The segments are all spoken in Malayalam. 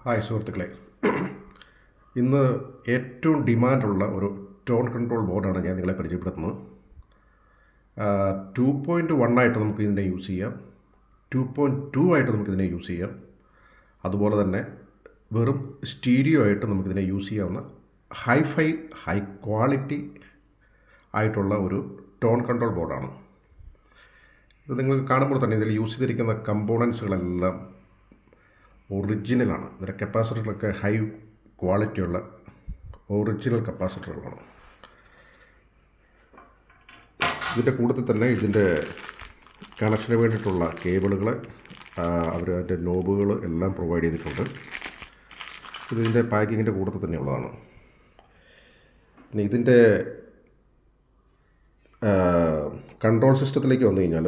ഹായ് സുഹൃത്തുക്കളെ, ഇന്ന് ഏറ്റവും ഡിമാൻഡുള്ള ഒരു ടോൺ കൺട്രോൾ ബോർഡാണ് ഞാൻ നിങ്ങളെ പരിചയപ്പെടുത്തുന്നത്. 2.1 ആയിട്ട് നമുക്ക് ഇതിനെ യൂസ് ചെയ്യാം, 2.2 ആയിട്ട് നമുക്കിതിനെ യൂസ് ചെയ്യാം, അതുപോലെ തന്നെ വെറും സ്റ്റീരിയോ ആയിട്ട് നമുക്കിതിനെ യൂസ് ചെയ്യാവുന്ന ഹൈ ക്വാളിറ്റി ആയിട്ടുള്ള ഒരു ടോൺ കൺട്രോൾ ബോർഡാണ്. ഇത് നിങ്ങൾക്ക് കാണുമ്പോൾ തന്നെ ഇതിൽ യൂസ് ചെയ്തിരിക്കുന്ന കമ്പോണൻസുകളെല്ലാം ഒറിജിനലാണ്. ഇതിൻ്റെ കപ്പാസിറ്ററുകളൊക്കെ ഹൈ ക്വാളിറ്റിയുള്ള ഒറിജിനൽ കപ്പാസിറ്ററുകളാണ്. ഇതിൻ്റെ കൂട്ടത്തിൽ തന്നെ ഇതിൻ്റെ കണക്ഷന് വേണ്ടിയിട്ടുള്ള കേബിളുകൾ, അവർ അതിൻ്റെ നോബുകൾ എല്ലാം പ്രൊവൈഡ് ചെയ്തിട്ടുണ്ട്. ഇതിൻ്റെ പാക്കിങ്ങിൻ്റെ കൂട്ടത്തിൽ തന്നെയുള്ളതാണ്. പിന്നെ ഇതിൻ്റെ കൺട്രോൾ സിസ്റ്റത്തിലേക്ക് വന്നു കഴിഞ്ഞാൽ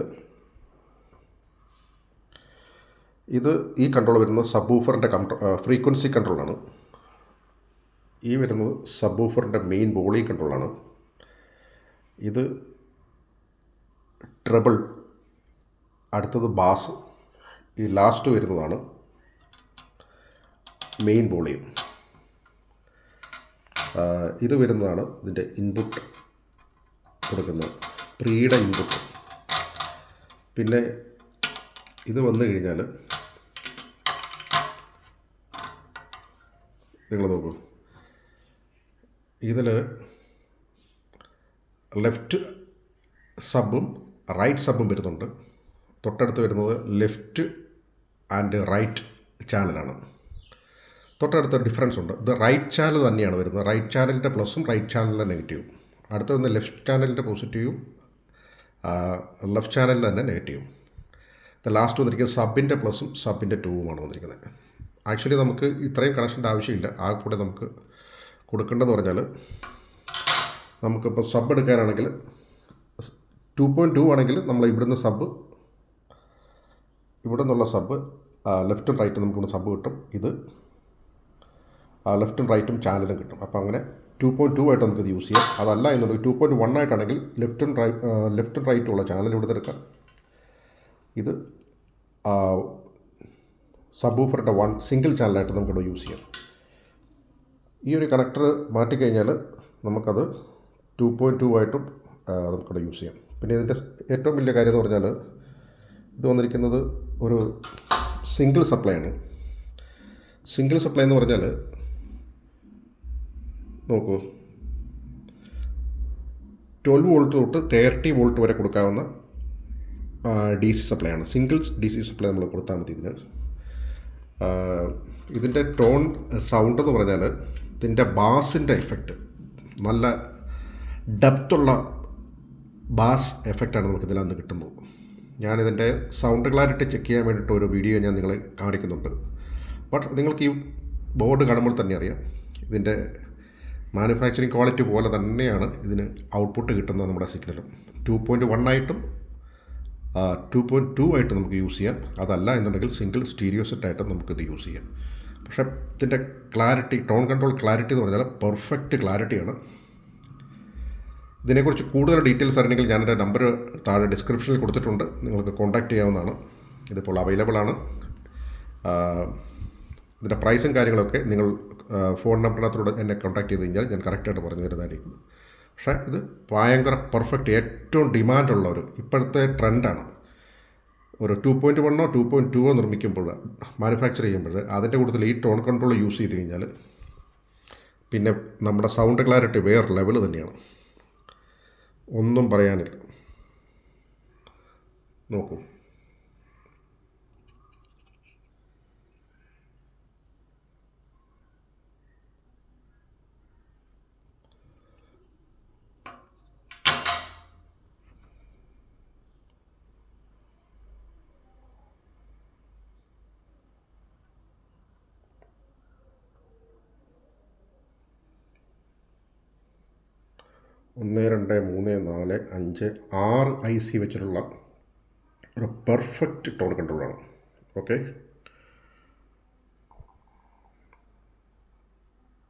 ഈ കൺട്രോൾ വരുന്നത് സബ്വൂഫറിൻ്റെ ഫ്രീക്വൻസി കൺട്രോളാണ്. ഈ വരുന്നത് സബ്വൂഫറിൻ്റെ മെയിൻ വോളിയം കൺട്രോളാണ്. ഇത് ട്രബിൾ, അടുത്തത് ബാസ്, ഈ ലാസ്റ്റ് വരുന്നതാണ് മെയിൻ വോളിയം. ഇത് വരുന്നതാണ് ഇതിൻ്റെ ഇൻപുട്ട് കൊടുക്കുന്നത്, പ്രീയുടെ ഇൻപുട്ട്. പിന്നെ ഇത് വന്നു കഴിഞ്ഞാൽ നിങ്ങൾ നോക്കൂ, ഇതിൽ ലെഫ്റ്റ് സബും റൈറ്റ് സബും വരുന്നുണ്ട്. തൊട്ടടുത്ത് വരുന്നത് ലെഫ്റ്റ് ആൻഡ് റൈറ്റ് ചാനലാണ്. തൊട്ടടുത്ത് ഡിഫറൻസ് ഉണ്ട്. ഇത് റൈറ്റ് ചാനൽ തന്നെയാണ് വരുന്നത്. റൈറ്റ് ചാനലിൻ്റെ പ്ലസും റൈറ്റ് ചാനലിൻ്റെ നെഗറ്റീവും. അടുത്ത് വന്ന് ലെഫ്റ്റ് ചാനലിൻ്റെ പോസിറ്റീവും ലെഫ്റ്റ് ചാനലിൻ്റെ തന്നെ നെഗറ്റീവും. ലാസ്റ്റ് വന്നിരിക്കുന്നത് സബിൻ്റെ പ്ലസും സബിൻ്റെ ടൂവുമാണ് വന്നിരിക്കുന്നത്. ആക്ച്വലി നമുക്ക് ഇത്രയും കണക്ഷൻ്റെ ആവശ്യമില്ല. ആ കൂടെ നമുക്ക് കൊടുക്കേണ്ടതെന്ന് പറഞ്ഞാൽ, നമുക്കിപ്പോൾ സബ് എടുക്കാനാണെങ്കിൽ 2.2 ആണെങ്കിൽ നമ്മൾ ഇവിടുന്ന് സബ്, ഇവിടെ നിന്നുള്ള സബ് ലെഫ്റ്റും റൈറ്റും നമുക്കിവിടെ സബ് കിട്ടും. ഇത് ലെഫ്റ്റും റൈറ്റും ചാനലും കിട്ടും. അപ്പോൾ അങ്ങനെ 2.2 ആയിട്ട് നമുക്കിത് യൂസ് ചെയ്യാം. അതല്ല എന്നുണ്ടെങ്കിൽ 2.1 ആയിട്ടാണെങ്കിൽ ലെഫ്റ്റും റൈറ്റും ഉള്ള ചാനൽ ഇവിടുന്ന് എടുക്കാം. ഇത് സബ്വൂഫറിൻ്റെ സിംഗിൾ ചാനലായിട്ട് നമുക്കിവിടെ യൂസ് ചെയ്യാം. ഈ ഒരു കണക്ടർ മാറ്റിക്കഴിഞ്ഞാൽ നമുക്കത് 2.2 ആയിട്ടും നമുക്കിവിടെ യൂസ് ചെയ്യാം. പിന്നെ ഇതിൻ്റെ ഏറ്റവും വലിയ കാര്യം എന്ന് പറഞ്ഞാൽ, ഇത് വന്നിരിക്കുന്നത് ഒരു സിംഗിൾ സപ്ലൈ ആണ്. സിംഗിൾ സപ്ലൈ എന്ന് പറഞ്ഞാൽ നോക്കൂ, 12 വോൾട്ട് തൊട്ട് 30 വോൾട്ട് വരെ കൊടുക്കാവുന്ന DC സപ്ലൈ ആണ്. സിംഗിൾ DC സപ്ലൈ നമ്മൾ കൊടുത്താൽ മതി ഇതിന്. ഇതിൻ്റെ ടോൺ സൗണ്ട് എന്ന് പറഞ്ഞാൽ, ഇതിൻ്റെ ബാസിൻ്റെ എഫക്റ്റ്, നല്ല ഡെപ്തുള്ള ബാസ് എഫക്റ്റാണ് നമുക്ക് ഇതിനകത്ത് കിട്ടുന്നത്. ഞാനിതിൻ്റെ സൗണ്ട് ക്ലാരിറ്റി ചെക്ക് ചെയ്യാൻ വേണ്ടിയിട്ട് ഒരു വീഡിയോ ഞാൻ നിങ്ങളെ കാണിക്കുന്നുണ്ട്. ബട്ട് നിങ്ങൾക്ക് ഈ ബോർഡ് കാണുമ്പോൾ തന്നെ അറിയാം, ഇതിൻ്റെ മാനുഫാക്ചറിങ് ക്വാളിറ്റി പോലെ തന്നെയാണ് ഇതിന് ഔട്ട്പുട്ട് കിട്ടുന്നത്. നമ്മുടെ സിഗ്നലും 2.1 ആയിട്ടും 2.2 ആയിട്ട് നമുക്ക് യൂസ് ചെയ്യാം. അതല്ല എന്നുണ്ടെങ്കിൽ സിംഗിൾ സ്റ്റീരിയോ സെറ്റായിട്ട് നമുക്കിത് യൂസ് ചെയ്യാം. പക്ഷേ ഇതിൻ്റെ ക്ലാരിറ്റി, ടോൺ കൺട്രോൾ ക്ലാരിറ്റി എന്ന് പറഞ്ഞാൽ പെർഫെക്റ്റ് ക്ലാരിറ്റിയാണ്. ഇതിനെക്കുറിച്ച് കൂടുതൽ ഡീറ്റെയിൽസ് അറിയണമെങ്കിൽ ഞാനെൻ്റെ നമ്പർ താഴെ ഡിസ്ക്രിപ്ഷനിൽ കൊടുത്തിട്ടുണ്ട്, നിങ്ങൾക്ക് കോൺടാക്റ്റ് ചെയ്യാവുന്നതാണ്. ഇതിപ്പോൾ അവൈലബിൾ ആണ്. ഇതിൻ്റെ പ്രൈസും കാര്യങ്ങളൊക്കെ നിങ്ങൾ ഫോൺ നമ്പറിനകത്തൂടെ എന്നെ കോൺടാക്ട് ചെയ്ത് കഴിഞ്ഞാൽ ഞാൻ കറക്റ്റായിട്ട് പറഞ്ഞു തരുന്നതായിരിക്കും. പക്ഷേ ഇത് ഭയങ്കര പെർഫെക്റ്റ്, ഏറ്റവും ഡിമാൻഡുള്ള ഒരു ഇപ്പോഴത്തെ ട്രെൻഡാണ്. ഒരു 2.1 2.2 നിർമ്മിക്കുമ്പോൾ, മാനുഫാക്ചർ ചെയ്യുമ്പോൾ അതിൻ്റെ കൂടുതൽ ഈ ടോൺ കൺട്രോൾ യൂസ് ചെയ്ത് കഴിഞ്ഞാൽ പിന്നെ നമ്മുടെ സൗണ്ട് ക്ലാരിറ്റി വേറെ ലെവൽ തന്നെയാണ്, ഒന്നും പറയാനില്ല. നോക്കൂ, ഒന്ന്, രണ്ട്, മൂന്ന്, നാല്, 5, 6 IC വെച്ചിട്ടുള്ള ഒരു പെർഫെക്റ്റ് ടോൺ കൺട്രോളാണ്. ഓക്കെ.